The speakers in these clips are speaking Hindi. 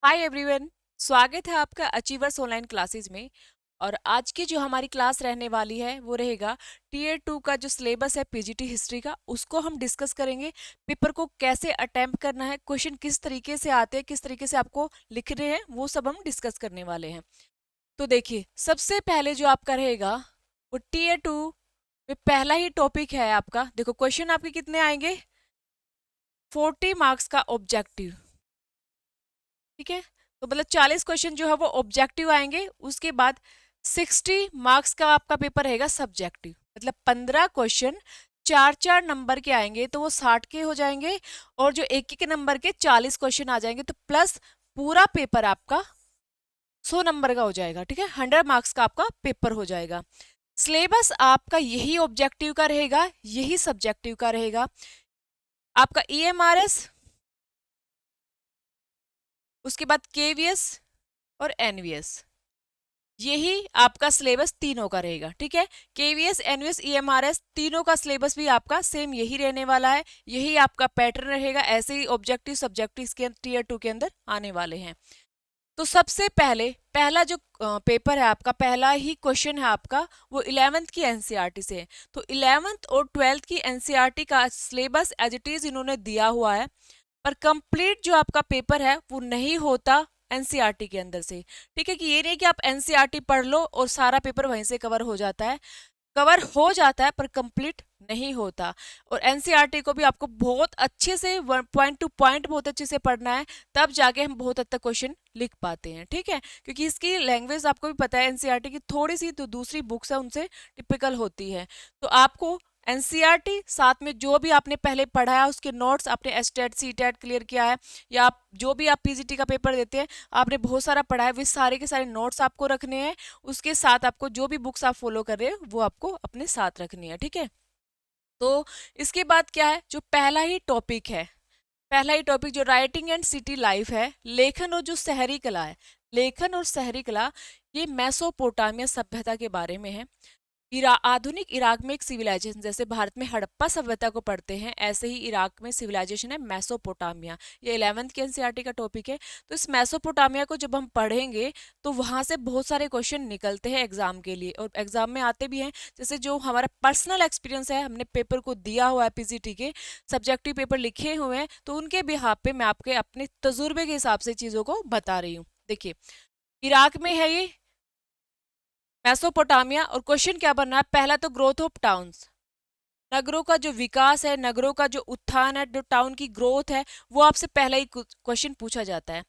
Hi everyone. स्वागत है आपका अचीवर्स ऑनलाइन क्लासेस में। और आज की जो हमारी क्लास रहने वाली है वो रहेगा टीयर 2 का जो सिलेबस है पीजीटी हिस्ट्री का, उसको हम डिस्कस करेंगे। पेपर को कैसे अटेम्प्ट करना है, क्वेश्चन किस तरीके से आते हैं, किस तरीके से आपको लिखने हैं, वो सब हम डिस्कस करने वाले हैं। तो देखिए, सबसे पहले जो आपका रहेगा वो टीयर 2 में पहला ही टॉपिक है आपका। देखो, क्वेश्चन आपके कितने आएंगे? 40 मार्क्स का ऑब्जेक्टिव। ठीक है, तो मतलब 40 क्वेश्चन जो है वो ऑब्जेक्टिव आएंगे। उसके बाद 60 मार्क्स का आपका पेपर रहेगा सब्जेक्टिव। मतलब 15 क्वेश्चन 4-4 नंबर के आएंगे तो वो 60 के हो जाएंगे, और जो एक एक नंबर के 40 क्वेश्चन आ जाएंगे, तो प्लस पूरा पेपर आपका 100 नंबर का हो जाएगा। ठीक है, 100 मार्क्स का आपका पेपर हो जाएगा। सिलेबस आपका यही ऑब्जेक्टिव का रहेगा, यही सब्जेक्टिव का रहेगा। आपका ईएमआरएस, उसके बाद केवीएस और एनवीएस, यही आपका सिलेबस तीनों का रहेगा। ठीक है, केवीएस, एनवीएस, ईएमआरएस तीनों का सिलेबस भी आपका सेम यही रहने वाला है। यही आपका पैटर्न रहेगा। ऐसे ही ऑब्जेक्टिव सब्जेक्टिव के टीयर 2 के अंदर आने वाले हैं। तो सबसे पहले पहला जो पेपर है आपका, पहला ही क्वेश्चन है आपका, वो 11th की एनसीईआरटी से है। तो 11th और 12th की एनसीईआरटी का सिलेबस एज इट इज इन्होंने दिया हुआ है, पर कंप्लीट जो आपका पेपर है वो नहीं होता एनसीईआरटी के अंदर से। ठीक है, कि ये नहीं कि आप एनसीईआरटी पढ़ लो और सारा पेपर वहीं से कवर हो जाता है। कवर हो जाता है पर कंप्लीट नहीं होता। और एनसीईआरटी को भी आपको बहुत अच्छे से पॉइंट टू पॉइंट बहुत अच्छे से पढ़ना है, तब जाके हम बहुत हद तक क्वेश्चन लिख पाते हैं। ठीक है, क्योंकि इसकी लैंग्वेज आपको भी पता है, एनसीईआरटी की थोड़ी सी तो दूसरी बुक्स है उनसे टिपिकल होती है। तो आपको एनसीईआरटी साथ में जो भी आपने पहले पढ़ा है उसके नोट्स, आपने एसटेट सीटेट क्लियर किया है, या आप जो भी आप पीजीटी का पेपर देते हैं आपने बहुत सारा पढ़ा है, वे सारे के सारे नोट्स आपको रखने हैं। उसके साथ आपको जो भी बुक्स आप फॉलो कर रहे हैं वो आपको अपने साथ रखनी है। ठीक है, तो इसके बाद क्या है, जो पहला ही टॉपिक है, पहला ही टॉपिक जो राइटिंग एंड सिटी लाइफ है, लेखन और जो शहरी कला है, लेखन और शहरी कला, ये मेसोपोटामिया सभ्यता के बारे में है। आधुनिक इराक में एक सिविलाइजेशन, जैसे भारत में हड़प्पा सभ्यता को पढ़ते हैं, ऐसे ही इराक में सिविलाइजेशन है मेसोपोटामिया। ये 11th के एनसीईआरटी का टॉपिक है। तो इस मेसोपोटामिया को जब हम पढ़ेंगे तो वहां से बहुत सारे क्वेश्चन निकलते हैं एग्जाम के लिए, और एग्जाम में आते भी हैं। जैसे जो हमारा पर्सनल एक्सपीरियंस है, हमने पेपर को दिया हुआ है, पीजीटी के सब्जेक्टिव पेपर लिखे हुए हैं, तो उनके बिहाफ पे मैं आपके अपने तजुर्बे के हिसाब से चीजों को बता रही हूँ। देखिए, इराक में है ये मेसोपोटामिया, और क्वेश्चन क्या बनना है, पहला तो ग्रोथ ऑफ टाउन्स, नगरों का जो विकास है, नगरों का जो उत्थान है, जो टाउन की ग्रोथ है, वो आपसे पहला ही क्वेश्चन पूछा जाता है।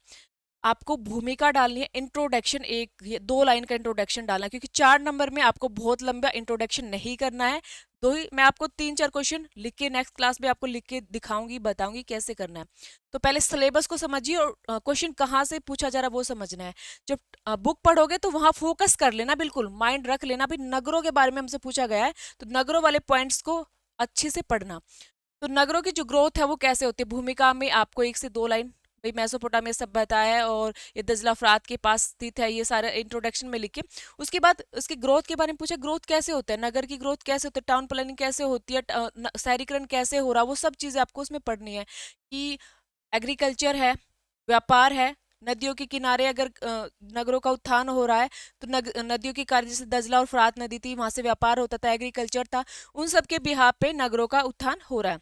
आपको भूमिका डालनी है, इंट्रोडक्शन, एक 2 लाइन का इंट्रोडक्शन डालना है, क्योंकि 4 नंबर में आपको बहुत लंबा इंट्रोडक्शन नहीं करना है। दो ही मैं आपको 3-4 क्वेश्चन लिख के नेक्स्ट क्लास में आपको लिख के दिखाऊंगी, बताऊंगी कैसे करना है। तो पहले सिलेबस को समझिए और क्वेश्चन कहाँ से पूछा जा रहा है वो समझना है। जब बुक पढ़ोगे तो वहां फोकस कर लेना, बिल्कुल माइंड रख लेना भी नगरों के बारे में हमसे पूछा गया है, तो नगरों वाले पॉइंट्स को अच्छे से पढ़ना। तो नगरों की जो ग्रोथ है वो कैसे होती है, भूमिका में आपको 1 से 2 लाइन, भाई मेसोपोटामिया सभ्यता है और ये दजला फरात के पास स्थित है, ये सारा इंट्रोडक्शन में लिखे। उसके बाद उसकी ग्रोथ के बारे में पूछा, ग्रोथ कैसे होता है, नगर की ग्रोथ कैसे होती है, टाउन प्लानिंग कैसे होती है, शहरीकरण कैसे हो रहा है, वो सब चीजें आपको उसमें पढ़नी है। कि एग्रीकल्चर है, व्यापार है, नदियों के किनारे अगर नगरों का उत्थान हो रहा है, तो नदियों के कार्य, जैसे दजला और फरात नदी थी, वहां से व्यापार होता था, एग्रीकल्चर था, उन सब के बिहाफ पे नगरों का उत्थान हो रहा है,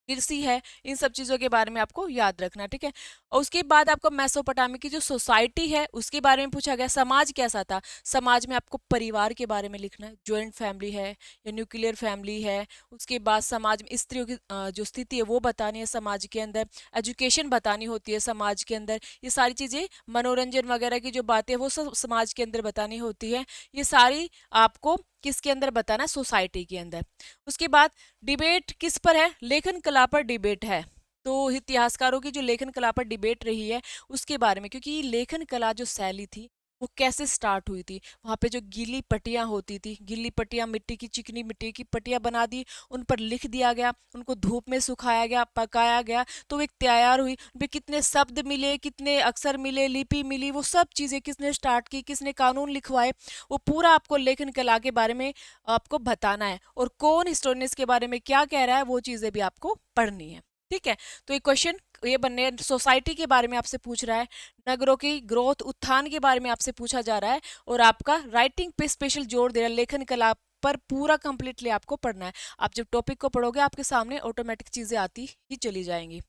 कृषि है, इन सब चीजों के बारे में आपको याद रखना। ठीक है, और उसके बाद आपको मेसोपोटामिया की जो सोसाइटी है उसके बारे में पूछा गया, समाज कैसा था, समाज में आपको परिवार के बारे में लिखना है, ज्वाइंट फैमिली है या न्यूक्लियर फैमिली है। उसके बाद समाज में स्त्रियों की जो स्थिति है वो बतानी है समाज के अंदर, एजुकेशन बतानी होती है समाज के अंदर, ये सारी चीजें, मनोरंजन वगैरह की जो बातें वो सब समाज के अंदर बतानी होती है। ये सारी आपको किसके अंदर बताना है, सोसाइटी के अंदर। उसके बाद डिबेट किस पर है, लेखन कला पर डिबेट है। तो इतिहासकारों की जो लेखन कला पर डिबेट रही है उसके बारे में, क्योंकि लेखन कला जो शैली थी वो कैसे स्टार्ट हुई थी, वहां पे जो गीली पट्टियां होती थी, गीली पट्टियां, मिट्टी की, चिकनी मिट्टी की पट्टियां बना दी, उन पर लिख दिया गया, उनको धूप में सुखाया गया, पकाया गया, तो एक तैयार हुई, उन पे कितने शब्द मिले, कितने अक्षर मिले, लिपि मिली, वो सब चीजें किसने स्टार्ट की, किसने कानून लिखवाए, वो पूरा आपको लेखन कला के बारे में आपको बताना है, और कौन हिस्टोरियन इसके बारे में क्या कह रहा है वो चीजें भी आपको पढ़नी है। ठीक है, तो ये क्वेश्चन ये बनने, सोसाइटी के बारे में आपसे पूछ रहा है, नगरों की ग्रोथ उत्थान के बारे में आपसे पूछा जा रहा है, और आपका राइटिंग पे स्पेशल जोर दे रहा है, लेखन कला पर पूरा कंप्लीटली आपको पढ़ना है। आप जब टॉपिक को पढ़ोगे आपके सामने ऑटोमेटिक चीजें आती ही चली जाएंगी।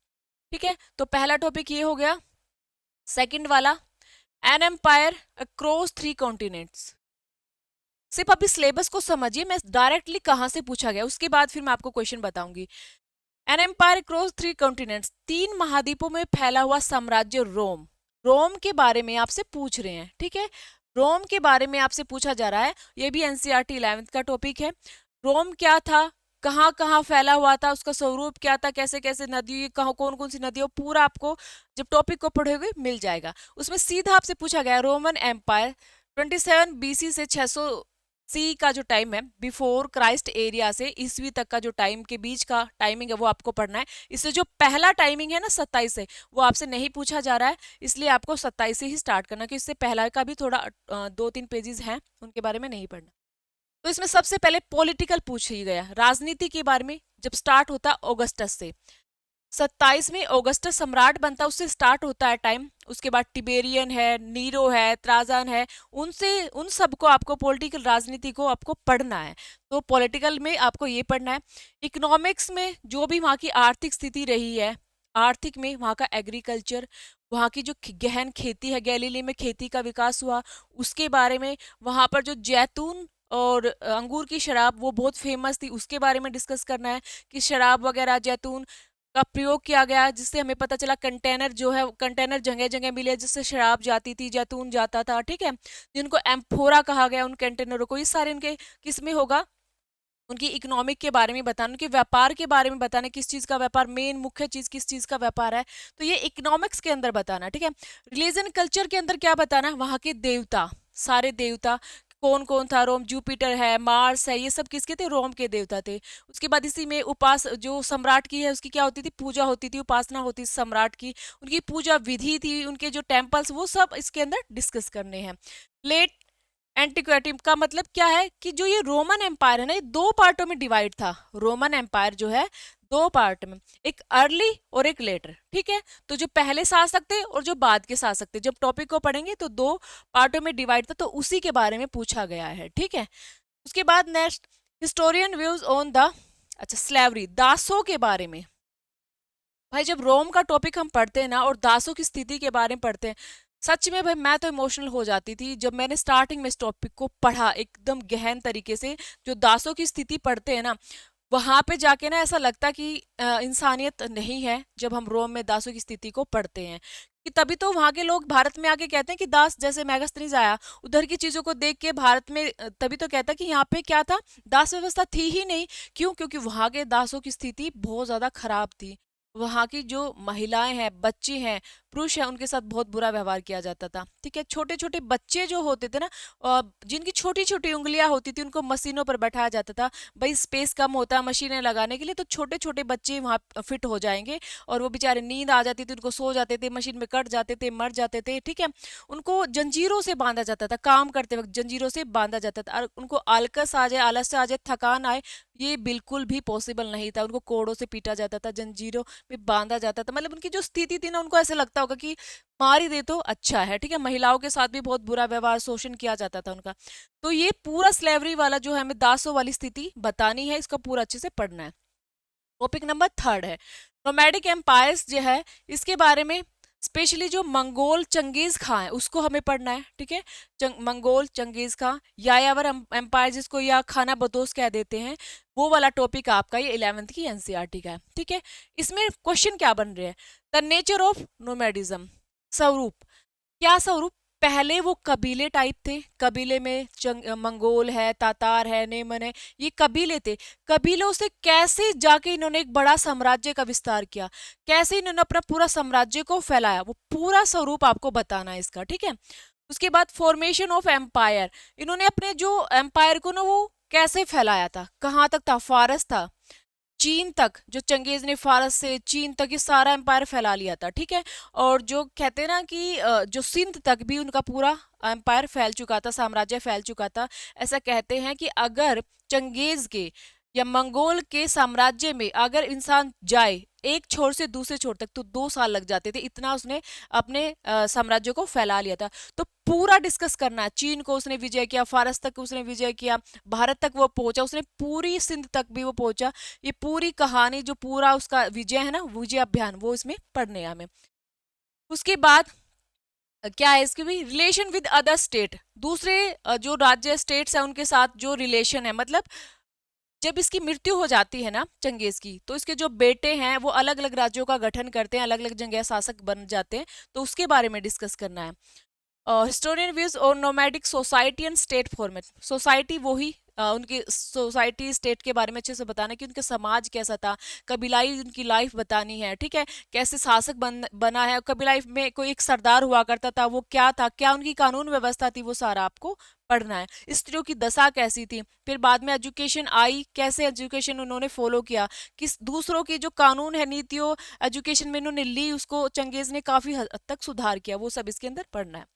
ठीक है, तो पहला टॉपिक ये हो गया। सेकंड वाला, एन एम्पायर अक्रॉस 3 कॉन्टिनेंट्स। सिर्फ अभी सिलेबस को समझिए, मैं डायरेक्टली कहां से पूछा गया उसके बाद फिर मैं आपको क्वेश्चन बताऊंगी। एन एम्पायर अक्रॉस 3 कॉन्टिनेंट्स, 3 महाद्वीपों में फैला हुआ साम्राज्य रोम। रोम के बारे में आपसे पूछ रहे हैं, ठीक है, रोम के बारे में आपसे पूछा जा रहा है। ये भी एनसीईआरटी 11th का टॉपिक है। रोम क्या था, कहाँ कहाँ फैला हुआ था, उसका स्वरूप क्या था, कैसे कैसे नदी, कहाँ कौन कौन सी नदी, पूरा आपको जब टॉपिक को पढ़ोगे मिल जाएगा। उसमें सीधा आपसे पूछा गया रोमन एम्पायर 27 बीसी से 600 सी का जो टाइम है, बिफोर क्राइस्ट एरिया से ईस्वी तक का जो टाइम के बीच का टाइमिंग है वो आपको पढ़ना है। इससे जो पहला टाइमिंग है ना 27 से, वो आपसे नहीं पूछा जा रहा है, इसलिए आपको 27 से ही स्टार्ट करना, क्योंकि इससे पहला का भी थोड़ा 2-3 पेजेस हैं, उनके बारे में नहीं पढ़ना। तो इसमें सबसे पहले पॉलिटिकल पूछ ही गया, राजनीति के बारे में। जब स्टार्ट होता ऑगस्टस से, 27 में ऑगस्टस सम्राट बनता है, उससे स्टार्ट होता है टाइम। उसके बाद टिबेरियन है, नीरो है, त्राजान है, उनसे उन सबको आपको पॉलिटिकल राजनीति को आपको पढ़ना है। तो पॉलिटिकल में आपको ये पढ़ना है। इकोनॉमिक्स में जो भी वहाँ की आर्थिक स्थिति रही है, आर्थिक में वहाँ का एग्रीकल्चर, वहाँ की जो गहन खेती है, गैलीली में खेती का विकास हुआ, उसके बारे में। वहाँ पर जो जैतून और अंगूर की शराब वो बहुत फेमस थी, उसके बारे में डिस्कस करना है कि शराब वगैरह जैतून का प्रयोग किया गया, जिससे हमें पता चला कंटेनर जो है, कंटेनर जगह जगह मिले जिससे शराब जाती थी, जैतून जाता था, ठीक है, जिनको एम्फोरा कहा गया उन कंटेनरों को। ये सारे इनके किस में होगा, उनकी इकोनॉमिक के बारे में बताना, उनके व्यापार के बारे में बताना, किस चीज का व्यापार, मेन मुख्य चीज किस चीज का व्यापार है, तो ये इकोनॉमिक्स के अंदर बताना। ठीक है, रिलीजन कल्चर के अंदर क्या बताना, वहां के देवता, सारे देवता कौन कौन था, रोम, जुपिटर है, मार्स है, ये सब किसके थे, रोम के देवता थे। उसके बाद इसी में उपास जो सम्राट की है उसकी क्या होती थी, पूजा होती थी, उपासना होती थी सम्राट की, उनकी पूजा विधि थी, उनके जो टेम्पल्स, वो सब इसके अंदर डिस्कस करने हैं। लेट एंटिक्विटी का मतलब क्या है कि जो ये रोमन एम्पायर है ना, ये 2 पार्टों में डिवाइड था। रोमन एम्पायर जो है 2 पार्ट में, एक अर्ली और एक लेटर। ठीक है, तो जो पहले शासक थे और जो बाद के शासक थे, जब टॉपिक को पढ़ेंगे तो 2 पार्टों में डिवाइड था, तो उसी के बारे में पूछा गया है। ठीक है, उसके बाद next, historian views on the, अच्छा, स्लेवरी, दासों के बारे में। भाई जब रोम का टॉपिक हम पढ़ते हैं ना और दासों की स्थिति के बारे में पढ़ते हैं, सच में भाई मैं तो इमोशनल हो जाती थी जब मैंने स्टार्टिंग में इस टॉपिक को पढ़ा एकदम गहन तरीके से। जो दासों की स्थिति पढ़ते हैं ना, वहां पे जाके ना ऐसा लगता कि इंसानियत नहीं है, जब हम रोम में दासों की स्थिति को पढ़ते हैं। कि तभी तो वहां के लोग भारत में आके कहते हैं कि दास, जैसे मैगस्थनीज आया उधर की चीजों को देख के भारत में, तभी तो कहता कि यहाँ पे क्या था, दास व्यवस्था थी ही नहीं। क्यों? क्योंकि वहां के दासों की स्थिति बहुत ज्यादा खराब थी। वहां की जो महिलाएं हैं, बच्चे हैं, पुरुष है, उनके साथ बहुत बुरा व्यवहार किया जाता था। ठीक है, छोटे छोटे बच्चे जो होते थे ना, जिनकी छोटी छोटी उंगलियां होती थी, उनको मशीनों पर बैठाया जाता था। भाई स्पेस कम होता है मशीनें लगाने के लिए, तो छोटे छोटे बच्चे वहां फिट हो जाएंगे, और वो बेचारे नींद आ जाती थी, उनको सो जाते थे, मशीन में कट जाते थे, मर जाते थे। ठीक है, उनको जंजीरों से बांधा जाता था, काम करते वक्त जंजीरों से बांधा जाता था, और उनको आलकस आ जाए, आलस आ जाए, थकान आए, ये बिल्कुल भी पॉसिबल नहीं था। उनको कोड़ों से पीटा जाता था, जंजीरों में बांधा जाता था। मतलब उनकी जो स्थिति थी ना, उनको ऐसे लगता होगा कि मार ही दे तो अच्छा है। ठीक है, महिलाओं के साथ भी बहुत बुरा व्यवहार, शोषण किया जाता था उनका। तो ये पूरा स्लेवरी वाला जो है, हमें दासों वाली स्थिति बतानी है, इसका पूरा अच्छे से पढ़ना है। टॉपिक नंबर 3 है नोमैडिक एम्पायर्स जो है, इसके बारे में स्पेशली जो मंगोल चंगेज खां है उसको हमें पढ़ना है। ठीक है, मंगोल चंगेज खां, यायावर एम्पायर जिसको या खाना बदोश कह देते हैं, वो वाला टॉपिक आपका ये 11th की एनसीईआरटी का है। ठीक है, इसमें क्वेश्चन क्या बन रहे हैं, द नेचर ऑफ नोमैडिज्म, स्वरूप, क्या स्वरूप, पहले वो कबीले टाइप थे, कबीले में मंगोल है, तातार है, नेमन है, ये कबीले थे। कबीलों से कैसे जाके इन्होंने एक बड़ा साम्राज्य का विस्तार किया, कैसे इन्होंने अपना पूरा साम्राज्य को फैलाया, वो पूरा स्वरूप आपको बताना है इसका। ठीक है, उसके बाद फॉर्मेशन ऑफ एम्पायर, इन्होंने अपने जो एम्पायर को ना वो कैसे फैलाया था, कहाँ तक था, फारस था, चीन तक, जो चंगेज ने फारस से चीन तक ये सारा एम्पायर फैला लिया था। ठीक है, और जो कहते हैं ना कि जो सिंध तक भी उनका पूरा एम्पायर फैल चुका था, साम्राज्य फैल चुका था। ऐसा कहते हैं कि अगर चंगेज के या मंगोल के साम्राज्य में अगर इंसान जाए एक छोर से दूसरे छोर तक तो 2 साल लग जाते थे, इतना उसने अपने साम्राज्य को फैला लिया था। तो पूरा डिस्कस करना है, चीन को उसने विजय किया, फारस तक उसने विजय किया, भारत तक वो पहुंचा, उसने पूरी सिंध तक भी वो पहुंचा। ये पूरी कहानी जो पूरा उसका विजय है ना, विजय अभियान, वो इसमें पढ़ने हैं हमें। उसके बाद क्या है इसके भी रिलेशन विद अदर स्टेट, दूसरे जो राज्य स्टेट्स है उनके साथ जो रिलेशन है, मतलब जब इसकी मृत्यु हो जाती है ना चंगेज की, तो इसके जो बेटे हैं वो अलग अलग राज्यों का गठन करते हैं, अलग अलग जगह शासक बन जाते हैं, तो उसके बारे में डिस्कस करना है। हिस्टोरियन व्यूज और nomadic society and state format, society वो ही उनकी सोसाइटी स्टेट के बारे में अच्छे से बताना कि उनका समाज कैसा था, कबीलाई उनकी लाइफ बतानी है, ठीक है, कैसे शासक बना है, कबीलाई में कोई एक सरदार हुआ करता था, वो क्या था, क्या उनकी कानून व्यवस्था थी, वो सारा आपको पढ़ना है। स्त्रियों की दशा कैसी थी, फिर बाद में एजुकेशन आई, कैसे एजुकेशन उन्होंने फॉलो किया, किस दूसरों की जो कानून है नीतियों एजुकेशन में इन्होंने ली, उसको चंगेज ने काफी हद तक सुधार किया, वो सब इसके अंदर पढ़ना है।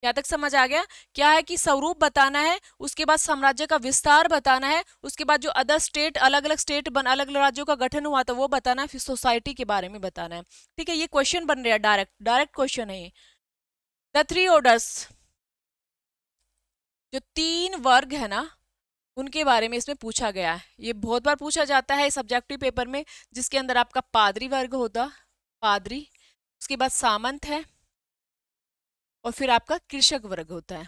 यहाँ तक समझ आ गया? क्या है कि स्वरूप बताना है, उसके बाद साम्राज्य का विस्तार बताना है, उसके बाद जो अदर स्टेट अलग अलग स्टेट बन अलग अलग राज्यों का गठन हुआ था वो बताना है, फिर सोसाइटी के बारे में बताना है। ठीक है, ये क्वेश्चन बन रहा है, डायरेक्ट डायरेक्ट क्वेश्चन है ये। द थ्री ऑर्डर्स, जो 3 वर्ग है ना उनके बारे में इसमें पूछा गया है। ये बहुत बार पूछा जाता है सब्जेक्टिव पेपर में, जिसके अंदर आपका पादरी वर्ग होता, पादरी, उसके बाद सामंत है, और फिर आपका कृषक वर्ग होता है।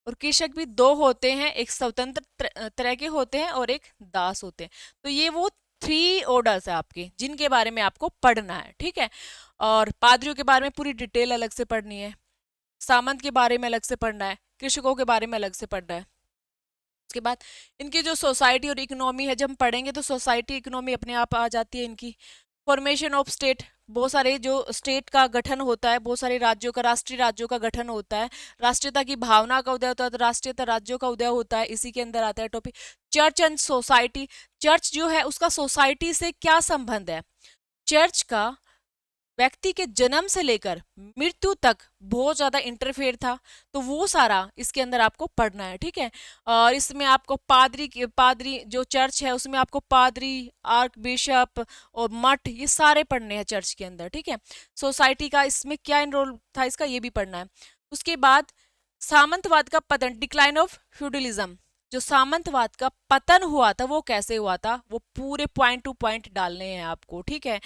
और कृषक भी 2 होते हैं, एक स्वतंत्र तरह के होते हैं और एक दास होते हैं। तो ये वो 3 ऑर्डर्स है आपके जिनके बारे में आपको पढ़ना है, ठीक है। और पादरियों के बारे में पूरी डिटेल अलग से पढ़नी है, सामंत के बारे में अलग से पढ़ना है, कृषकों के बारे में अलग से पढ़ना है। उसके बाद इनकी जो सोसाइटी और इकोनॉमी है, जब हम पढ़ेंगे तो सोसाइटी इकोनॉमी अपने आप आ जाती है इनकी। फॉर्मेशन ऑफ स्टेट, बहुत सारे जो स्टेट का गठन होता है, बहुत सारे राज्यों का, राष्ट्रीय राज्यों का गठन होता है, राष्ट्रीयता की भावना का उदय होता है, तो राष्ट्रीयता राज्यों का उदय होता है, इसी के अंदर आता है topic. Church and society, church जो है उसका सोसाइटी से क्या संबंध है, चर्च का व्यक्ति के जन्म से लेकर मृत्यु तक बहुत ज्यादा इंटरफेयर था, तो वो सारा इसके अंदर आपको पढ़ना है, ठीक है। और इसमें आपको पादरी जो चर्च है उसमें आपको पादरी, आर्क बिशप और मठ, ये सारे पढ़ने हैं चर्च के अंदर, ठीक है। सोसाइटी का इसमें क्या रोल था इसका, ये भी पढ़ना है। उसके बाद सामंतवाद का पतन, डिक्लाइन ऑफ फ्यूडलिज्म, जो सामंतवाद का पतन हुआ था वो कैसे हुआ था, वो पूरे पॉइंट टू पॉइंट डालने हैं आपको, ठीक है।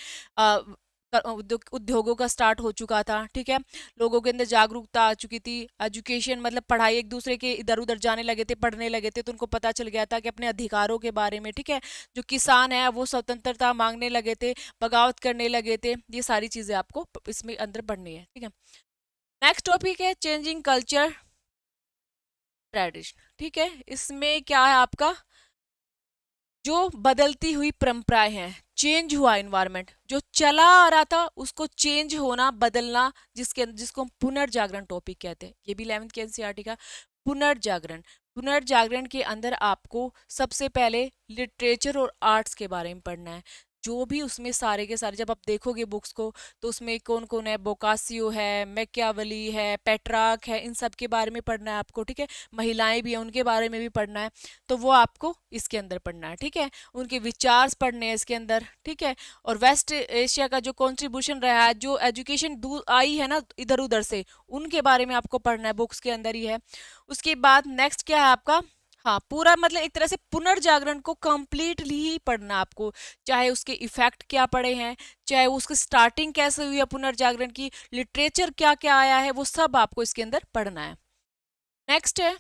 उद्योगों का स्टार्ट हो चुका था, ठीक है, लोगों के अंदर जागरूकता आ चुकी थी, एजुकेशन मतलब पढ़ाई, एक दूसरे के इधर उधर जाने लगे थे, पढ़ने लगे थे, तो उनको पता चल गया था कि अपने अधिकारों के बारे में, ठीक है। जो किसान है वो स्वतंत्रता मांगने लगे थे, बगावत करने लगे थे, ये सारी चीजें आपको इसमें अंदर पढ़नी है, ठीक है। नेक्स्ट टॉपिक है चेंजिंग कल्चर ट्रेडिशन, ठीक है। इसमें क्या है आपका, जो बदलती हुई परंपराएं हैं, चेंज हुआ इन्वायरमेंट, जो चला आ रहा था उसको चेंज होना, बदलना, जिसको हम पुनर्जागरण टॉपिक कहते हैं, ये भी 11th के एनसीईआरटी का पुनर्जागरण। पुनर्जागरण के अंदर आपको सबसे पहले लिटरेचर और आर्ट्स के बारे में पढ़ना है, जो भी उसमें सारे के सारे, जब आप देखोगे बुक्स को तो उसमें कौन कौन है, बोकासियो है, मैकियावेली है, पेट्रार्क है, इन सब के बारे में पढ़ना है आपको, ठीक है। महिलाएं भी हैं उनके बारे में भी पढ़ना है, तो वो आपको इसके अंदर पढ़ना है, ठीक है। उनके विचार पढ़ने हैं इसके अंदर, ठीक है। और वेस्ट एशिया का जो कॉन्ट्रीब्यूशन रहा है, जो एजुकेशन आई है ना इधर उधर से, उनके बारे में आपको पढ़ना है, बुक्स के अंदर ही है। उसके बाद नेक्स्ट क्या है आपका, हाँ पूरा मतलब एक तरह से पुनर्जागरण को कंप्लीटली ही पढ़ना आपको, चाहे उसके इफेक्ट क्या पड़े हैं, चाहे उसकी स्टार्टिंग कैसे हुई है पुनर्जागरण की, लिटरेचर क्या क्या आया है, वो सब आपको इसके अंदर पढ़ना है। नेक्स्ट है,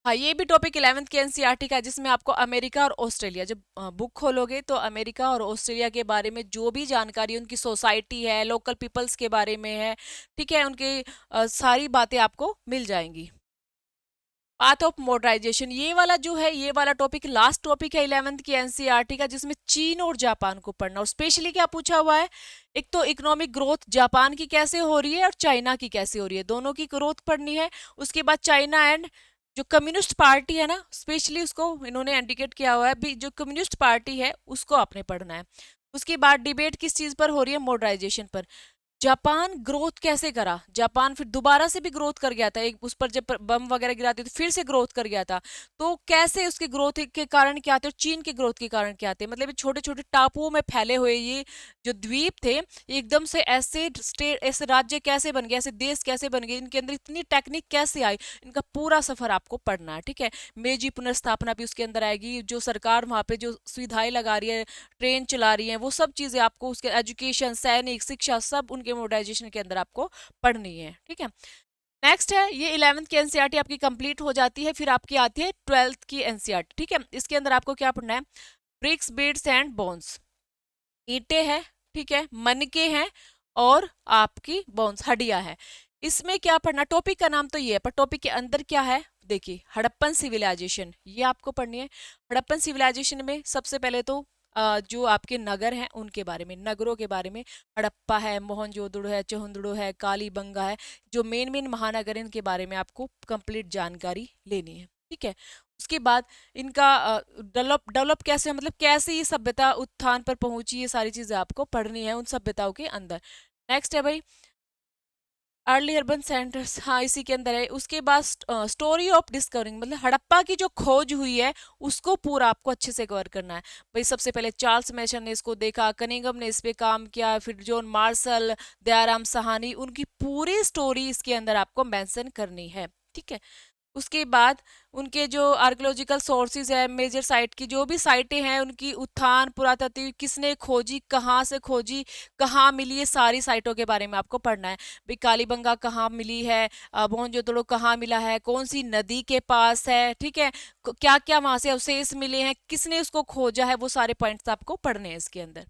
हाँ ये भी टॉपिक 11th के एनसीईआरटी का है, जिसमें आपको अमेरिका और ऑस्ट्रेलिया, जब बुक खोलोगे तो अमेरिका और ऑस्ट्रेलिया के बारे में जो भी जानकारी, उनकी सोसाइटी है, लोकल पीपल्स के बारे में है, ठीक है, उनकी सारी बातें आपको मिल जाएंगी। पाथ ऑफ मॉडर्नाइजेशन, ये वाला जो है, ये वाला टॉपिक लास्ट टॉपिक है 11th की एनसीईआरटी का, जिसमें चीन और जापान को पढ़ना, और स्पेशली क्या पूछा हुआ है, एक तो इकोनॉमिक ग्रोथ जापान की कैसे हो रही है और चाइना की कैसे हो रही है, दोनों की ग्रोथ पढ़नी है। उसके बाद चाइना एंड जो कम्युनिस्ट पार्टी है ना, स्पेशली उसको इन्होंने इंडिकेट किया हुआ है भी, जो कम्युनिस्ट पार्टी है उसको आपने पढ़ना है। उसके बाद डिबेट किस चीज पर हो रही है, मॉडर्नाइजेशन पर। जापान ग्रोथ कैसे करा, जापान फिर दोबारा से भी ग्रोथ कर गया था, एक उस पर जब बम वगैरह गिराते तो फिर से ग्रोथ कर गया था। तो कैसे उसके ग्रोथ के कारण क्या थे और चीन के ग्रोथ के कारण क्या थे, मतलब छोटे छोटे टापुओं में फैले हुए ये जो द्वीप थे, एकदम से ऐसे स्टेट, ऐसे राज्य कैसे बन गए, ऐसे देश कैसे बन गए, इनके अंदर इतनी टेक्निक कैसे आई, इनका पूरा सफर आपको पढ़ना है। ठीक है, मेजी पुनर्स्थापना भी उसके अंदर आएगी, जो सरकार वहां पे जो सुविधाएं लगा रही है, ट्रेन चला रही है, वो सब चीजें आपको उसके एजुकेशन, सैनिक शिक्षा, सब उनके मॉडर्नाइजेशन के अंदर आपको पढ़नी है। ठीक है, नेक्स्ट है, ये 11th की एनसीईआरटी आपकी कंप्लीट हो जाती है, फिर आपकी आती है 12th की एनसीईआरटी। ठीक है, इसके अंदर आपको क्या पढ़ना है, ब्रिक्स, बीड्स एंड बोन्स, ईंटें हैं, ठीक है, मनके हैं, और आपकी बोन्स, हड्डियां है। इसमें क्या पढ़ना, टॉपिक का नाम तो ये है, पर टॉपिक के अंदर क्या है, देखिए हड़प्पन सिविलाइजेशन, ये आपको पढ़नी है। हड़प्पन सिविलाइजेशन में सबसे पहले तो जो आपके नगर हैं उनके बारे में, नगरों के बारे में, हड़प्पा है, मोहनजोदड़ो है, चोहंदड़ो है, कालीबंगा है, जो मेन मेन महानगर हैं, इनके बारे में आपको कंप्लीट जानकारी लेनी है। ठीक है, उसके बाद इनका डेवलप डेवलप कैसे, मतलब कैसे ये सभ्यता उत्थान पर पहुंची, ये सारी चीजें आपको पढ़नी है उन सभ्यताओं के अंदर। नेक्स्ट है भाई अर्ली अर्बन सेंटर्स, हाँ इसी के अंदर है। उसके बाद स्टोरी ऑफ डिस्कवरिंग, मतलब हड़प्पा की जो खोज हुई है उसको पूरा आपको अच्छे से कवर करना है। भाई सबसे पहले चार्ल्स मैशन ने इसको देखा, कनिंगम ने इस पे काम किया, फिर जॉन मार्शल, दयाराम साहनी, उनकी पूरी स्टोरी इसके अंदर आपको मेंशन करनी है। ठीक है, उसके बाद उनके जो आर्कियोलॉजिकल सोर्सेज है, मेजर साइट की जो भी साइटें हैं, उनकी उत्थान, पुरातत्व, किसने खोजी, कहाँ से खोजी, कहाँ मिली, ये सारी साइटों के बारे में आपको पढ़ना है। भाई कालीबंगा कहाँ मिली है, मोहनजोदड़ो कहाँ मिला है, कौन सी नदी के पास है, ठीक है, क्या क्या वहां से अवशेष मिले हैं, किसने उसको खोजा है, वो सारे पॉइंट्स आपको पढ़ने हैं इसके अंदर।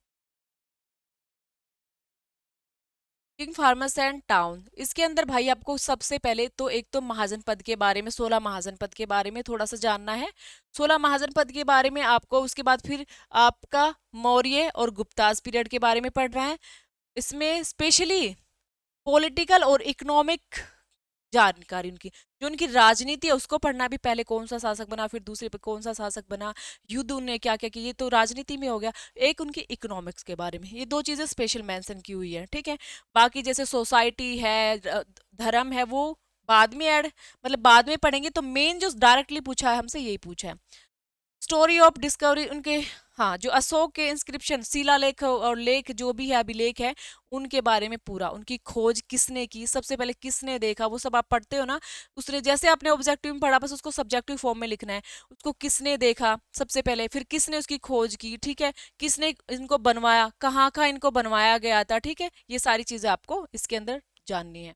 किंग फार्मर्स एंड टाउन, इसके अंदर भाई आपको सबसे पहले तो एक तो महाजन पद के बारे में, 16 महाजन पद के बारे में थोड़ा सा जानना है। 16 महाजन पद के बारे में आपको, उसके बाद फिर आपका मौर्य और गुप्ताज पीरियड के बारे में पढ़ना है। इसमें स्पेशली पॉलिटिकल और इकोनॉमिक जानकारी, उनकी जो उनकी राजनीति है उसको पढ़ना भी, पहले कौन सा शासक बना, फिर दूसरे पे कौन सा शासक बना, युद्ध उनने क्या क्या किया, ये तो राजनीति में हो गया। एक उनकी इकोनॉमिक्स के बारे में, ये दो चीजें स्पेशल मेंशन की हुई है। ठीक है, बाकी जैसे सोसाइटी है, धर्म है, वो बाद में ऐड, मतलब बाद में पढ़ेंगे, तो मेन जो डायरेक्टली पूछा है हमसे यही पूछा है। स्टोरी ऑफ डिस्कवरी, उनके, हाँ जो अशोक के इंस्क्रिप्शन, शिलालेख और लेख जो भी है, अभिलेख है, उनके बारे में पूरा, उनकी खोज किसने की, सबसे पहले किसने देखा, वो सब आप पढ़ते हो ना, उसने जैसे आपने ऑब्जेक्टिव में पढ़ा, बस उसको सब्जेक्टिव फॉर्म में लिखना है। उसको किसने देखा सबसे पहले, फिर किसने उसकी खोज की, ठीक है, किसने इनको बनवाया, कहाँ कहाँ इनको बनवाया गया था, ठीक है, ये सारी चीजें आपको इसके अंदर जाननी है।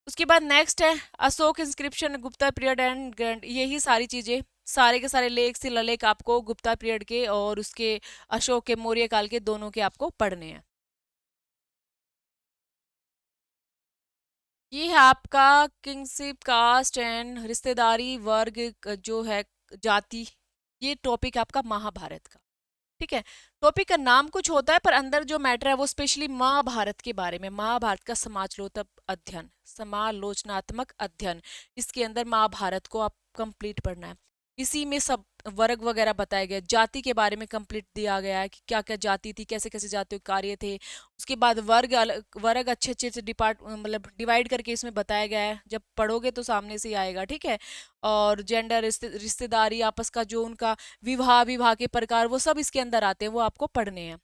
उसके बाद नेक्स्ट है Ashok inscription, Gupta period and grand, यही सारी चीजें, सारे के सारे लेख, शिलालेख आपको गुप्ता पीरियड के और उसके अशोक के, मौर्य काल के, दोनों के आपको पढ़ने हैं। ये है आपका किंगशिप, कास्ट एंड रिश्तेदारी, वर्ग जो है, जाति, ये टॉपिक आपका महाभारत का। ठीक है, टॉपिक का नाम कुछ होता है पर अंदर जो मैटर है वो स्पेशली महाभारत के बारे में, महाभारत का समालोचनात्मक अध्ययन, समालोचनात्मक अध्ययन, इसके अंदर महाभारत को आप कंप्लीट पढ़ना है। इसी में सब वर्ग वगैरह बताया गया, जाति के बारे में कंप्लीट दिया गया है कि क्या क्या जाति थी, कैसे कैसे जातियों के कार्य थे। उसके बाद वर्ग वर्ग अच्छे अच्छे से डिपार्ट, मतलब डिवाइड करके इसमें बताया गया है, जब पढ़ोगे तो सामने से ही आएगा। ठीक है, और जेंडर, रिश्तेदारी, आपस का जो उनका विवाह, विवाह के प्रकार, वो सब इसके अंदर आते हैं, वो आपको पढ़ने हैं।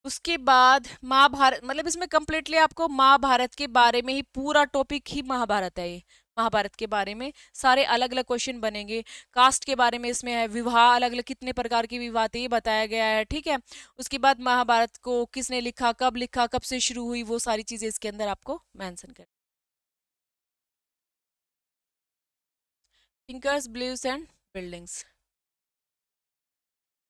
उसके बाद महाभारत, मतलब इसमें कंप्लीटली आपको महाभारत के बारे में ही, पूरा टॉपिक ही महाभारत है ये, महाभारत के बारे में सारे अलग अलग क्वेश्चन बनेंगे। कास्ट के बारे में इसमें है, विवाह अलग अलग कितने प्रकार के विवाह थे ये बताया गया है। ठीक है, उसके बाद महाभारत को किसने लिखा, कब से शुरू हुई, वो सारी चीजें इसके अंदर आपको मेंशन कर। थिंकर्स, बिलीव्स एंड बिल्डिंग्स,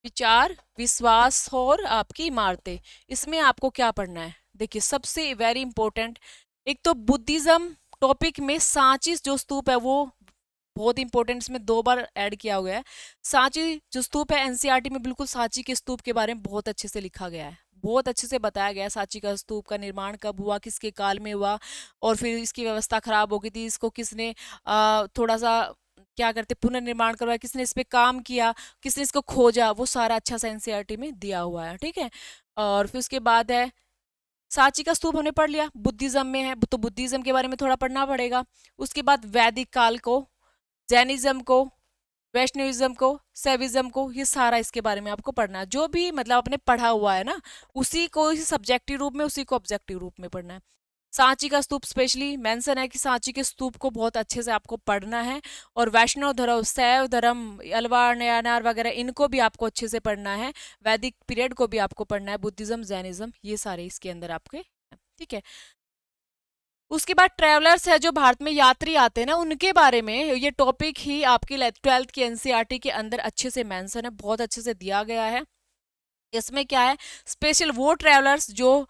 विचार, विश्वास और आपकी इमारतें, इसमें आपको क्या पढ़ना है, देखिए सबसे वेरी इंपॉर्टेंट, एक तो बुद्धिज्म टॉपिक में सांची जो स्तूप है वो बहुत इंपॉर्टेंट, इसमें 2 बार ऐड किया हुआ है। सांची जो स्तूप है, एनसीईआरटी में बिल्कुल सांची के स्तूप के बारे में बहुत अच्छे से लिखा गया है, बहुत अच्छे से बताया गया है सांची का स्तूप का निर्माण कब हुआ, किसके काल में हुआ, और फिर इसकी व्यवस्था खराब हो गई थी, इसको किसने थोड़ा सा क्या करते पुनर्निर्माण करवाया, किसने इस पे काम किया, किसने इसको खोजा, वो सारा अच्छा सा एनसीईआरटी में दिया हुआ है। ठीक है, और फिर उसके बाद है सांची का स्तूप हमने पढ़ लिया, बुद्धिज्म में है तो बुद्धिज्म के बारे में थोड़ा पढ़ना पड़ेगा। उसके बाद वैदिक काल को, जैनिज्म को, वैष्णविज्म को, शैविज्म को, ये सारा इसके बारे में आपको पढ़ना है। जो भी मतलब आपने पढ़ा हुआ है ना, उसी को सब्जेक्टिव रूप में, उसी को ऑब्जेक्टिव रूप में पढ़ना है। सांची का स्तूप स्पेशली मेंशन है कि सांची के स्तूप को बहुत अच्छे से आपको पढ़ना है। और वैष्णव धर्म, शैव धर्म, अलवार नयानार वगैरह, इनको भी आपको अच्छे से पढ़ना है। वैदिक पीरियड को भी आपको पढ़ना है, बुद्धिज्म, जैनिज्म, ये सारे इसके अंदर आपके, ठीक है। उसके बाद ट्रेवलर्स है, जो भारत में यात्री आते हैं ना, उनके बारे में ये टॉपिक ही आपकी 12th की एनसीईआरटी के अंदर अच्छे से मेंशन है, बहुत अच्छे से दिया गया है। इसमें क्या है, स्पेशल वो ट्रेवलर्स जो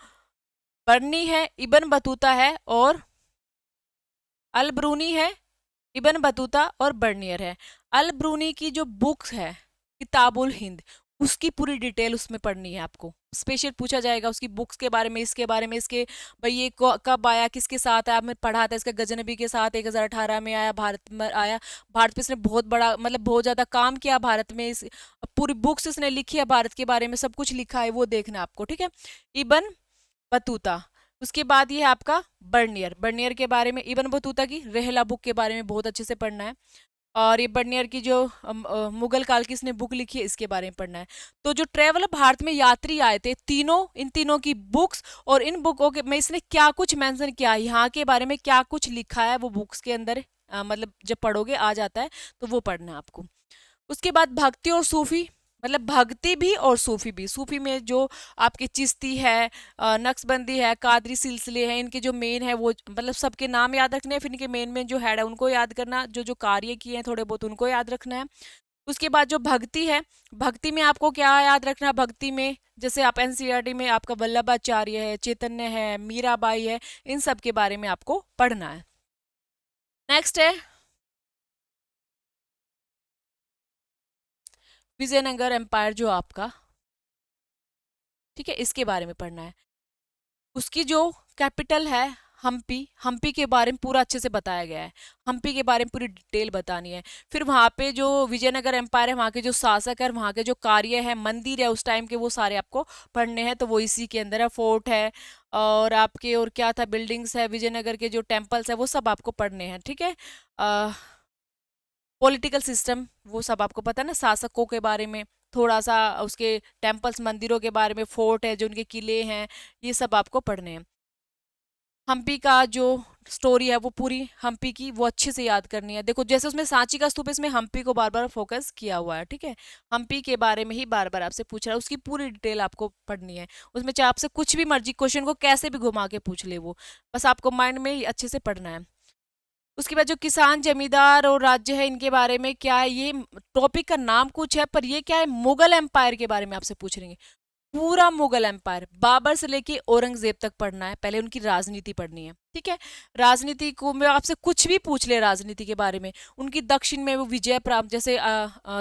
बर्नी है, इब्न बतूता है और अल ब्रूनी है, इब्न बतूता और बर्नियर है। अल ब्रूनी की जो बुक्स है किताबुल हिंद, उसकी पूरी डिटेल उसमें पढ़नी है आपको। स्पेशल पूछा जाएगा उसकी बुक्स के बारे में, इसके बारे में, इसके भाई ये कब आया, किसके साथ आया, आपने पढ़ा था इसका गजनबी के साथ 1018 में आया, भारत में आया। भारत पे इसने बहुत बड़ा मतलब बहुत ज़्यादा काम किया भारत में, इस पूरी बुक्स इसने लिखी है भारत के बारे में, सब कुछ लिखा है, वो देखना आपको, ठीक है। Ibn Battuta. उसके बाद ये है आपका बर्नियर, बर्नियर के बारे में, इब्न बतूता की रहला बुक के बारे में बहुत अच्छे से पढ़ना है। और ये बर्नियर की जो मुगल काल की इसने बुक लिखी है, इसके बारे में पढ़ना है। तो जो ट्रेवल भारत में यात्री आए थे, तीनों, इन तीनों की बुक्स और इन बुकों के में इसने क्या कुछ मेंशन किया है, यहाँ के बारे में क्या कुछ लिखा है, वो बुक्स के अंदर मतलब जब पढ़ोगे आ जाता है, तो वो पढ़ना है आपको। उसके बाद भक्ति और सूफी, मतलब भक्ति भी और सूफी भी। सूफी में जो आपके चिश्ती है, नक्शबंदी है, कादरी सिलसिले हैं, इनके जो मेन है वो मतलब सबके नाम याद रखने हैं, फिर इनके मेन मेन जो हेड है उनको याद करना, जो जो कार्य किए हैं थोड़े बहुत उनको याद रखना है। उसके बाद जो भक्ति है, भक्ति में आपको क्या याद रखना है, भक्ति में जैसे आप एनसीईआरटी में आपका वल्लभाचार्य है, चैतन्य है, मीराबाई है, इन सब के बारे में आपको पढ़ना है। नेक्स्ट है विजयनगर एम्पायर, जो आपका, ठीक है, इसके बारे में पढ़ना है। उसकी जो कैपिटल है हम्पी, हम्पी के बारे में पूरा अच्छे से बताया गया है, हम्पी के बारे में पूरी डिटेल बतानी है। फिर वहाँ पे जो विजयनगर एम्पायर है, वहाँ के जो शासक है, वहाँ के जो कार्य है, मंदिर है उस टाइम के, वो सारे आपको पढ़ने हैं। तो वो इसी के अंदर है, फोर्ट है और आपके और क्या था, बिल्डिंग्स है, विजयनगर के जो टेम्पल्स है, वो सब आपको पढ़ने हैं, ठीक है। पॉलिटिकल सिस्टम वो सब आपको पता है ना, शासकों के बारे में थोड़ा सा, उसके टेम्पल्स, मंदिरों के बारे में, फोर्ट है, जो उनके किले हैं, ये सब आपको पढ़ने हैं। हम्पी का जो स्टोरी है वो पूरी हम्पी की वो अच्छे से याद करनी है। देखो जैसे उसमें सांची का स्तूप, इसमें हम्पी को बार बार फोकस किया हुआ है, ठीक है। हम्पी के बारे में ही बार बार आपसे पूछ रहा है, उसकी पूरी डिटेल आपको पढ़नी है। उसमें चाहे आपसे कुछ भी मर्जी क्वेश्चन को कैसे भी घुमा के पूछ ले, वो बस आपको माइंड में ही अच्छे से पढ़ना है। उसके बाद जो किसान, जमींदार और राज्य है, इनके बारे में क्या है, ये टॉपिक का नाम कुछ है पर ये क्या है, मुगल एम्पायर के बारे में आपसे पूछ रहे हैं। पूरा मुगल एम्पायर, बाबर से लेके औरंगजेब तक पढ़ना है, पहले उनकी राजनीति पढ़नी है, ठीक है। राजनीति को में आपसे कुछ भी पूछ ले राजनीति के बारे में, उनकी दक्षिण में वो विजय प्राप्त, जैसे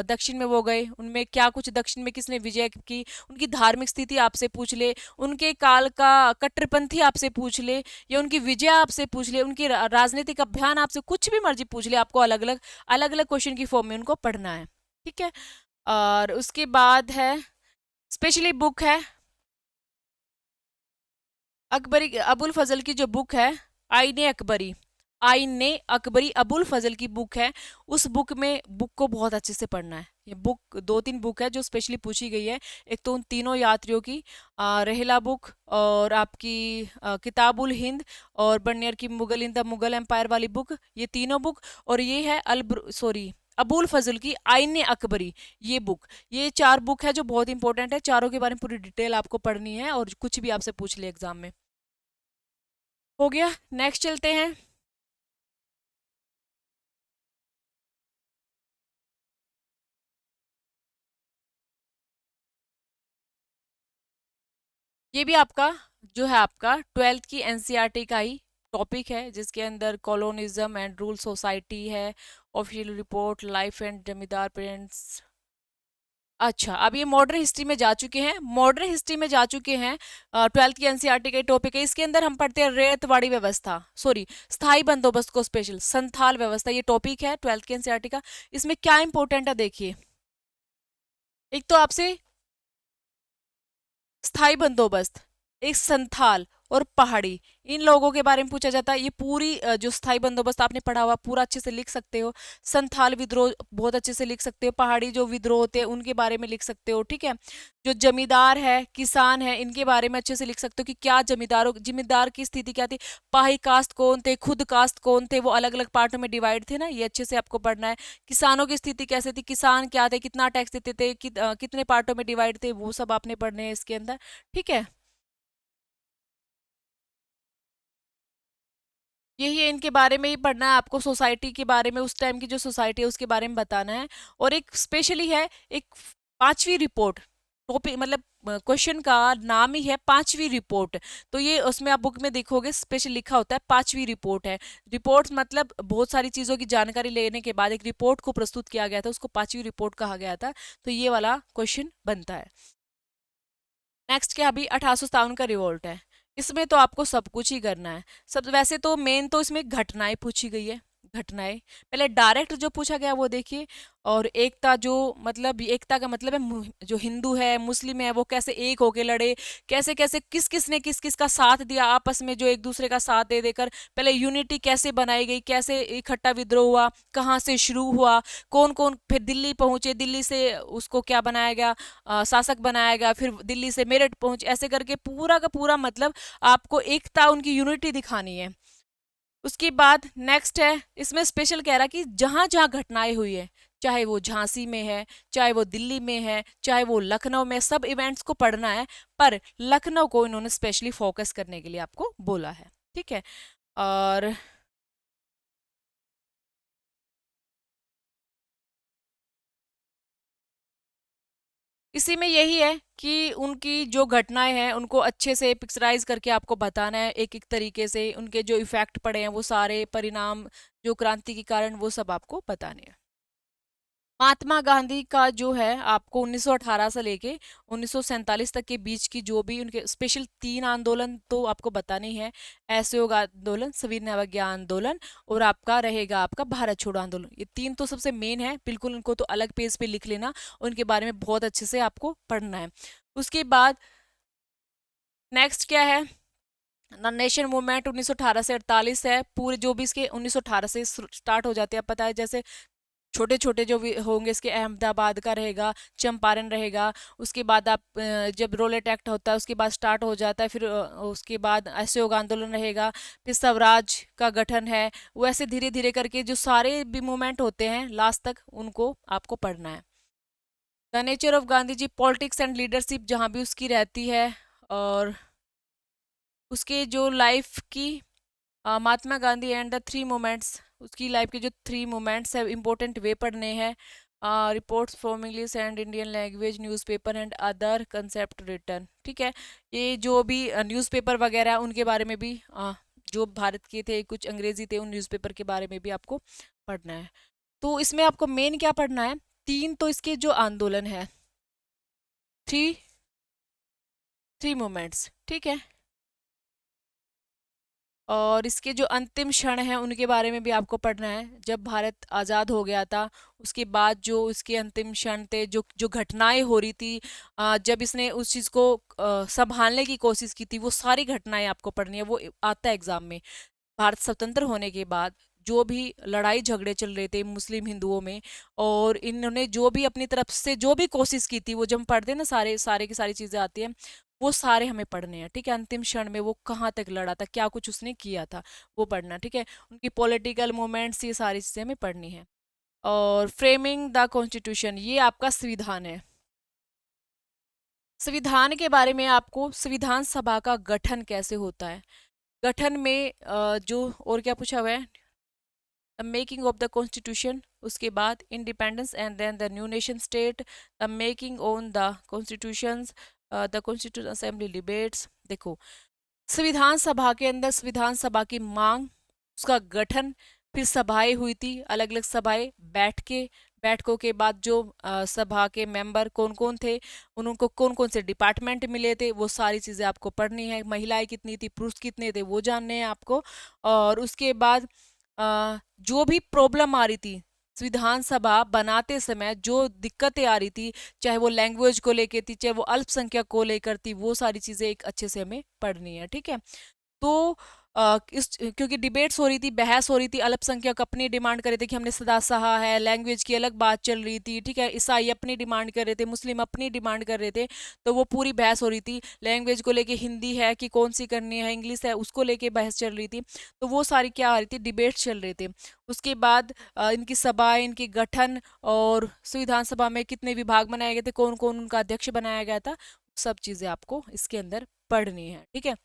दक्षिण में वो गए, उनमें क्या कुछ दक्षिण में किसने विजय की, उनकी धार्मिक स्थिति आपसे पूछ ले, उनके काल का कट्टरपंथी आपसे पूछ ले, या उनकी विजय आपसे पूछ ले, उनकी राजनीतिक अभियान आपसे कुछ भी मर्जी पूछ ले, आपको अलग अलग क्वेश्चन की फॉर्म में उनको पढ़ना है, ठीक है। और उसके बाद है स्पेशली बुक है अकबरी, अबुल फजल की जो बुक है, आईने अकबरी, आईने अकबरी अबुल फजल की बुक है। उस बुक में, बुक को बहुत अच्छे से पढ़ना है। ये बुक, दो तीन बुक है जो स्पेशली पूछी गई है। एक तो उन तीनों यात्रियों की रहला बुक, और आपकी किताबुल हिंद, और बर्नियर की Mughal in the Mughal empire वाली बुक, ये तीनों बुक। और ये है अबुल फजल की आईने अकबरी, ये बुक, ये चार बुक है जो बहुत इंपॉर्टेंट है। चारों के बारे में पूरी डिटेल आपको पढ़नी है, और कुछ भी आपसे पूछ ले एग्जाम में। हो गया, नेक्स्ट चलते हैं। ये भी आपका जो है, आपका 12th की एनसीईआरटी का ही टॉपिक है, जिसके अंदर कॉलोनिज्म एंड रूल सोसाइटी है, ऑफिशियल रिपोर्ट, लाइफ एंड जमींदार पेरेंट्स। अच्छा, अब ये मॉडर्न हिस्ट्री में जा चुके हैं, मॉडर्न हिस्ट्री में जा चुके हैं। 12th की एनसीईआरटी का टॉपिक है। इसके अंदर हम पढ़ते हैं रेतवाड़ी व्यवस्था, सॉरी स्थायी बंदोबस्त को स्पेशल, संथाल व्यवस्था, ये टॉपिक है 12th की एनसीईआरटी का। इसमें क्या इंपॉर्टेंट है देखिए, एक तो आपसे स्थायी बंदोबस्त, एक संथाल, और पहाड़ी, इन लोगों के बारे में पूछा जाता है। ये पूरी जो स्थायी बंदोबस्त आपने पढ़ा हुआ पूरा अच्छे से लिख सकते हो। संथाल विद्रोह बहुत अच्छे से लिख सकते हो। पहाड़ी जो विद्रोह होते हैं उनके बारे में लिख सकते हो, ठीक है। जो जमींदार है, किसान है, इनके बारे में अच्छे से लिख सकते हो कि क्या जमींदारों, जमींदार की स्थिति क्या थी, पाही कास्ट कौन थे, खुद कास्ट कौन थे, वो अलग अलग पार्टों में डिवाइड थे ना, ये अच्छे से आपको पढ़ना है। किसानों की स्थिति कैसे थी, किसान क्या थे, कितना टैक्स देते थे, कितने पार्टों में डिवाइड थे, वो सब आपने पढ़ने हैं इसके अंदर, ठीक है। यही है, इनके बारे में ही पढ़ना है आपको, सोसाइटी के बारे में, उस टाइम की जो सोसाइटी है उसके बारे में बताना है। और एक स्पेशली है एक पांचवी रिपोर्ट, टॉपिक मतलब क्वेश्चन का नाम ही है पांचवी रिपोर्ट। तो ये उसमें आप बुक में देखोगे स्पेशल लिखा होता है पांचवी रिपोर्ट है। रिपोर्ट मतलब बहुत सारी चीजों की जानकारी लेने के बाद एक रिपोर्ट को प्रस्तुत किया गया था, उसको पांचवी रिपोर्ट कहा गया था। तो ये वाला क्वेश्चन बनता है। नेक्स्ट क्या, अभी 1857 का रिवोल्ट है। इसमें तो आपको सब कुछ ही करना है। सब वैसे तो मेन तो इसमें घटनाएं पूछी गई है, घटनाएं। पहले डायरेक्ट जो पूछा गया वो देखिए। और एकता, जो मतलब एकता का मतलब है जो हिंदू है मुस्लिम है वो कैसे एक होके लड़े, कैसे कैसे किस किस ने किस किस का साथ दिया आपस में, जो एक दूसरे का साथ दे देकर पहले यूनिटी कैसे बनाई गई, कैसे इकट्ठा विद्रोह हुआ, कहाँ से शुरू हुआ, कौन कौन फिर दिल्ली पहुंचे, दिल्ली से उसको क्या बनाया गया, शासक बनाया गया, फिर दिल्ली से मेरठ पहुंच, ऐसे करके पूरा का पूरा मतलब आपको एकता, उनकी यूनिटी दिखानी है। उसके बाद नेक्स्ट है, इसमें स्पेशल कह रहा कि जहां जहां घटनाएं हुई है, चाहे वो झांसी में है, चाहे वो दिल्ली में है, चाहे वो लखनऊ में, सब इवेंट्स को पढ़ना है। पर लखनऊ को इन्होंने स्पेशली फोकस करने के लिए आपको बोला है, ठीक है। और इसी में यही है कि उनकी जो घटनाएं हैं उनको अच्छे से पिक्चराइज करके आपको बताना है, एक एक तरीके से उनके जो इफेक्ट पड़े हैं, वो सारे परिणाम जो क्रांति के कारण, वो सब आपको बताने हैं। महात्मा गांधी का जो है आपको 1918 से लेके 1947 तक के बीच की जो भी उनके स्पेशल तीन आंदोलन तो आपको बताने ही है। असहयोग आंदोलन, सविनय अवज्ञा आंदोलन, और आपका रहेगा आपका भारत छोड़ो आंदोलन। ये तीन तो सबसे मेन है, बिल्कुल उनको तो अलग पेज पे लिख लेना, उनके बारे में बहुत अच्छे से आपको पढ़ना है। उसके बाद नेक्स्ट क्या है, नेशन मूवमेंट 1918 से 48 है। पूरे जो भी इसके 1918 से स्टार्ट हो जाते हैं, पता है जैसे छोटे छोटे जो भी होंगे इसके, अहमदाबाद का रहेगा, चंपारण रहेगा। उसके बाद आप जब रोलेट एक्ट होता है उसके बाद स्टार्ट हो जाता है, फिर उसके बाद असहयोग आंदोलन रहेगा, फिर स्वराज का गठन है। वैसे धीरे धीरे करके जो सारे भी मूवमेंट होते हैं लास्ट तक उनको आपको पढ़ना है। The nature of Gandhi ji, politics and leadership जहाँ भी उसकी रहती है। और उसके जो लाइफ की Mahatma Gandhi and the three moments, उसकी लाइफ के जो थ्री मोमेंट्स है इंपॉर्टेंट वे पढ़ने हैं। Reports from English and Indian language, newspaper and other concept return, ठीक है। ये जो भी न्यूज़पेपर वगैरह है, उनके बारे में भी जो भारत के थे कुछ अंग्रेजी थे, उन न्यूज़पेपर के बारे में भी आपको पढ़ना है। तो इसमें आपको मेन क्या पढ़ना है, तीन तो इसके जो आंदोलन है, थ्री थ्री मोमेंट्स, ठीक है। और इसके जो अंतिम क्षण हैं उनके बारे में भी आपको पढ़ना है। जब भारत आज़ाद हो गया था उसके बाद जो इसके अंतिम क्षण थे, जो जो घटनाएं हो रही थी, जब इसने उस चीज़ को संभालने की कोशिश की थी, वो सारी घटनाएं आपको पढ़नी है। वो आता है एग्जाम में। भारत स्वतंत्र होने के बाद जो भी लड़ाई झगड़े चल रहे थे मुस्लिम हिंदुओं में, और इन्होंने जो भी अपनी तरफ से जो भी कोशिश की थी, वो जब हम पढ़ते हैं ना, सारे सारे की सारी चीजें आती हैं, वो सारे हमें पढ़ने हैं, ठीक है। अंतिम क्षण में वो कहाँ तक लड़ा था, क्या कुछ उसने किया था, वो पढ़ना, ठीक है। उनकी पॉलिटिकल मूवमेंट्स, ये सारी चीजें हमें पढ़नी है। और फ्रेमिंग द कॉन्स्टिट्यूशन, ये आपका संविधान है। संविधान के बारे में आपको संविधान सभा का गठन कैसे होता है, गठन में जो और क्या पूछा हुआ है, the making of the constitution, उसके बाद independence and then the new nation state, the making on the constitution, the constitution assembly debates. देखो, संविधान सभा के अंदर संविधान सभा की मांग, उसका गठन, फिर सभाएं हुई थी, अलग अलग सभाएं, बैठकों के बाद जो सभा के मेंबर कौन कौन थे, उनको कौन कौन से डिपार्टमेंट मिले थे, वो सारी चीज़ें आपको पढ़नी है। महिलाएं कितनी थी, पुरुष कितने थे, वो जानने हैं आपको। और उसके बाद जो भी प्रॉब्लम आ रही थी, संविधान सभा बनाते समय जो दिक्कतें आ रही थी, चाहे वो लैंग्वेज को लेके थी, चाहे वो अल्पसंख्यक को लेकर थी, वो सारी चीजें एक अच्छे से हमें पढ़नी है, ठीक है। तो इस क्योंकि डिबेट्स हो रही थी, बहस हो रही थी, अल्पसंख्यक अपनी डिमांड कर रहे थे कि हमने सदा सहा है, लैंग्वेज की अलग बात चल रही थी, ठीक है, ईसाई अपनी डिमांड कर रहे थे, मुस्लिम अपनी डिमांड कर रहे थे, तो वो पूरी बहस हो रही थी। लैंग्वेज को लेके हिंदी है कि कौन सी करनी है, इंग्लिश है, उसको लेके बहस चल रही थी। तो वो सारी क्या आ रही थी, डिबेट्स चल रहे थे। उसके बाद इनकी सभाएं, इनकी गठन, और संविधान सभा में कितने विभाग बनाए गए थे, कौन कौन उनका अध्यक्ष बनाया गया था, सब चीजें आपको इसके अंदर पढ़नी है, ठीक है।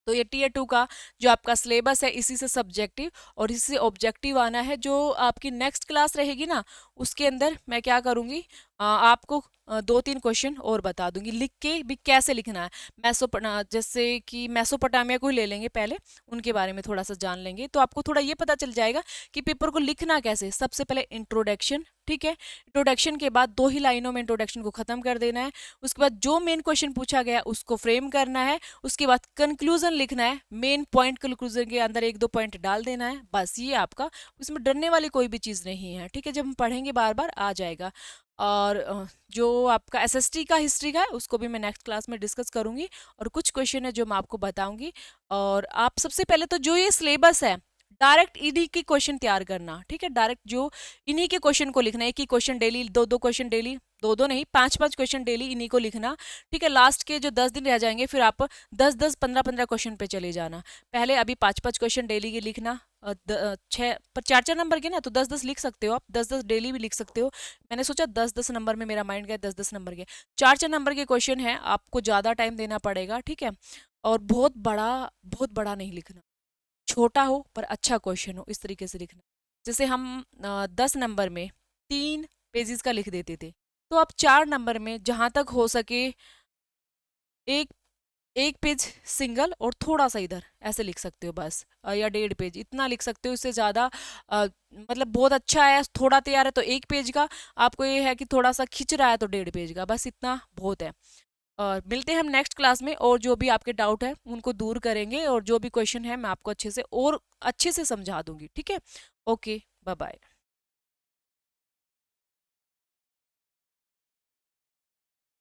तो ये टीयर 2 का जो आपका सिलेबस है, इसी से सब्जेक्टिव और इसी से ऑब्जेक्टिव आना है। जो आपकी नेक्स्ट क्लास रहेगी ना, उसके अंदर मैं क्या करूँगी, आपको 2-3 क्वेश्चन और बता दूंगी, लिख के भी कैसे लिखना है। जैसे कि मेसोपोटामिया को ही ले लेंगे पहले, उनके बारे में थोड़ा सा जान लेंगे, तो आपको थोड़ा ये पता चल जाएगा कि पेपर को लिखना कैसे। सबसे पहले इंट्रोडक्शन, ठीक है, इंट्रोडक्शन के बाद 2 ही लाइनों में इंट्रोडक्शन को खत्म कर देना है। उसके बाद जो मेन क्वेश्चन पूछा गया उसको फ्रेम करना है। उसके बाद कंक्लूजन लिखना है, मेन पॉइंट कंक्लूजन के अंदर 1-2 पॉइंट डाल देना है, बस ये आपका, उसमें डरने वाली कोई भी चीज़ नहीं है, ठीक है। जब हम पढ़ेंगे बार बार आ जाएगा। और जो आपका एसएसटी का हिस्ट्री का है उसको भी मैं नेक्स्ट क्लास में डिस्कस करूंगी, और कुछ क्वेश्चन है जो मैं आपको बताऊंगी। और आप सबसे पहले तो जो ये सिलेबस है, डायरेक्ट इन्हीं के क्वेश्चन तैयार करना, ठीक है, डायरेक्ट जो इन्हीं के क्वेश्चन को लिखना है, एक ही क्वेश्चन डेली, 2-2 क्वेश्चन डेली, 2-2 नहीं, 5-5 क्वेश्चन डेली इन्हीं को लिखना, ठीक है। लास्ट के जो 10 दिन रह जाएंगे फिर आप 10-10, 15-15 क्वेश्चन पे चले जाना। पहले अभी 5-5 क्वेश्चन डेली के लिखना, 4-4 नंबर के ना, तो 10-10 लिख सकते हो आप, 10-10 डेली भी लिख सकते हो। मैंने सोचा 10-10 नंबर में मेरा माइंड गया, 10-10 नंबर के 4-4 नंबर के क्वेश्चन है, आपको ज़्यादा टाइम देना पड़ेगा, ठीक है। और बहुत बड़ा नहीं लिखना, छोटा हो पर अच्छा क्वेश्चन हो, इस तरीके से लिखना। जैसे हम 10 नंबर में 3 पेजेस का लिख देते थे, तो आप 4 नंबर में जहाँ तक हो सके एक एक पेज सिंगल और थोड़ा सा इधर ऐसे लिख सकते हो बस, या 1.5 पेज इतना लिख सकते हो। इससे ज़्यादा मतलब बहुत अच्छा है, थोड़ा तैयार है तो 1 पेज का, आपको ये है कि थोड़ा सा खिंच रहा है तो 1.5 पेज का, बस इतना बहुत है। और मिलते हैं हम नेक्स्ट क्लास में, और जो भी आपके डाउट है उनको दूर करेंगे, और जो भी क्वेश्चन है मैं आपको अच्छे से और अच्छे से समझा दूंगी, ठीक है। Okay, bye bye.